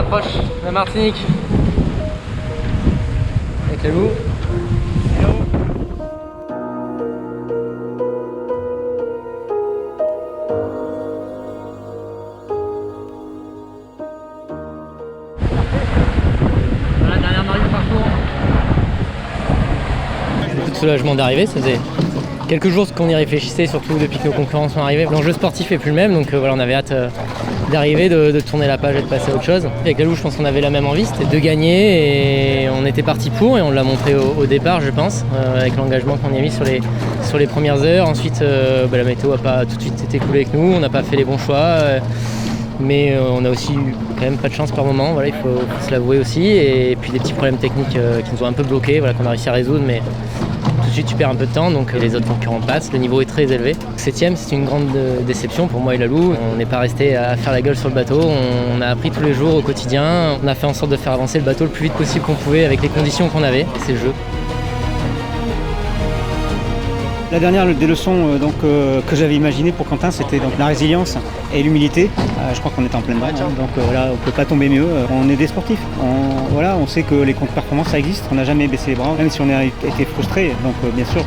approche de la Martinique avec les loups. Voilà, dernière marée du parcours. Beaucoup de soulagement d'arriver, ça faisait quelques jours qu'on y réfléchissait, surtout depuis que nos concurrents sont arrivés. L'enjeu sportif est plus le même, donc voilà, on avait hâte d'arriver, de tourner la page et de passer à autre chose. Avec la Loup, je pense qu'on avait la même envie, c'était de gagner, et on était parti pour, et on l'a montré au départ, je pense, avec l'engagement qu'on y a mis sur les premières heures. Ensuite, la météo n'a pas tout de suite été cool avec nous, on n'a pas fait les bons choix, mais on a aussi eu quand même pas de chance par moment, voilà, il faut se l'avouer aussi, et puis des petits problèmes techniques qui nous ont un peu bloqués, voilà, qu'on a réussi à résoudre, mais tout de suite tu perds un peu de temps, donc les autres concurrents passent, le niveau est très élevé. 7ème, c'est une grande déception pour moi et la Loup. On n'est pas resté à faire la gueule sur le bateau, on a appris tous les jours au quotidien, on a fait en sorte de faire avancer le bateau le plus vite possible qu'on pouvait avec les conditions qu'on avait, et c'est le jeu. La dernière des leçons que j'avais imaginées pour Quentin, c'était donc la résilience et l'humilité. Je crois qu'on est en pleine dedans, donc voilà, on ne peut pas tomber mieux. On est des sportifs, on sait que les contre-performances ça existe, on n'a jamais baissé les bras, même si on a été frustrés, donc bien sûr.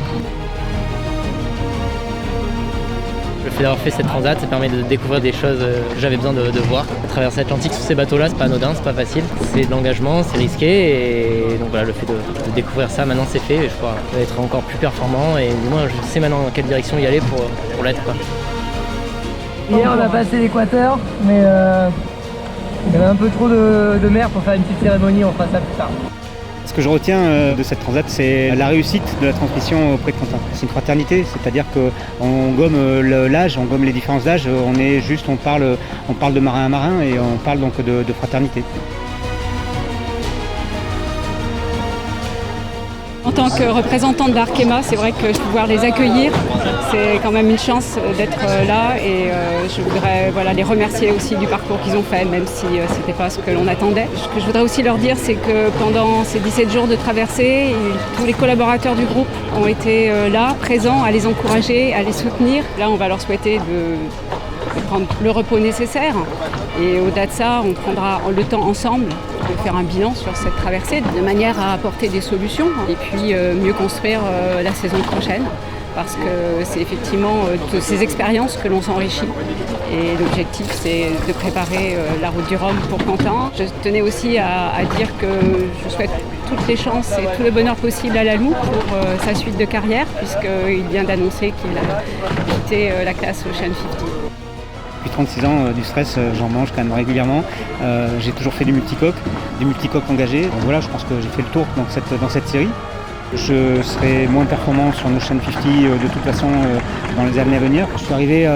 Le fait d'avoir fait cette transat, ça permet de découvrir des choses que j'avais besoin de voir. Traverser l'Atlantique sur ces bateaux-là, c'est pas anodin, c'est pas facile. C'est de l'engagement, c'est risqué, et donc voilà, le fait de découvrir ça, maintenant c'est fait, et je crois être encore plus performant, et du moins je sais maintenant dans quelle direction y aller pour l'être, quoi. Hier on a passé l'équateur, mais il y avait un peu trop de mer pour faire une petite cérémonie, on fera ça plus tard. Ce que je retiens de cette transat, c'est la réussite de la transmission auprès de Quentin. C'est une fraternité, c'est-à-dire qu'on gomme l'âge, on gomme les différences d'âge, on parle de marin à marin, et on parle donc de fraternité. En tant que représentante d'Arkema, c'est vrai que pouvoir les accueillir, c'est quand même une chance d'être là, et je voudrais les remercier aussi du parcours qu'ils ont fait, même si ce n'était pas ce que l'on attendait. Ce que je voudrais aussi leur dire, c'est que pendant ces 17 jours de traversée, tous les collaborateurs du groupe ont été là, présents, à les encourager, à les soutenir. Là, on va leur souhaiter de prendre le repos nécessaire, et au-delà de ça, on prendra le temps ensemble de faire un bilan sur cette traversée de manière à apporter des solutions et puis mieux construire la saison prochaine, parce que c'est effectivement de ces expériences que l'on s'enrichit, et l'objectif c'est de préparer la route du Rhum pour Quentin. Je tenais aussi à dire que je souhaite toutes les chances et tout le bonheur possible à la Loup pour sa suite de carrière, puisqu'il vient d'annoncer qu'il a quitté la classe Ocean 50. Depuis 36 ans, du stress, j'en mange quand même régulièrement. J'ai toujours fait du multicoque engagé. Donc voilà, je pense que j'ai fait le tour dans cette série. Je serai moins performant sur Ocean 50 de toute façon dans les années à venir. Je suis arrivé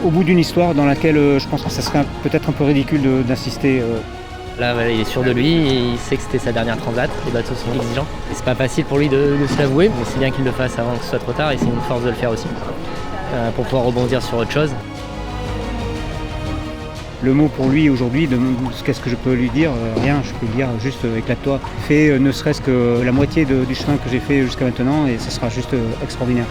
au bout d'une histoire dans laquelle je pense que ça serait peut-être un peu ridicule d'insister. Là, voilà, il est sûr de lui, et il sait que c'était sa dernière transat. Les bateaux sont exigeants. Et c'est pas facile pour lui de se l'avouer, mais c'est bien qu'il le fasse avant que ce soit trop tard, et c'est une force de le faire aussi, pour pouvoir rebondir sur autre chose. Le mot pour lui aujourd'hui, qu'est-ce que je peux lui dire? Rien, je peux lui dire juste éclate-toi. Fais ne serait-ce que la moitié du chemin que j'ai fait jusqu'à maintenant, et ce sera juste extraordinaire.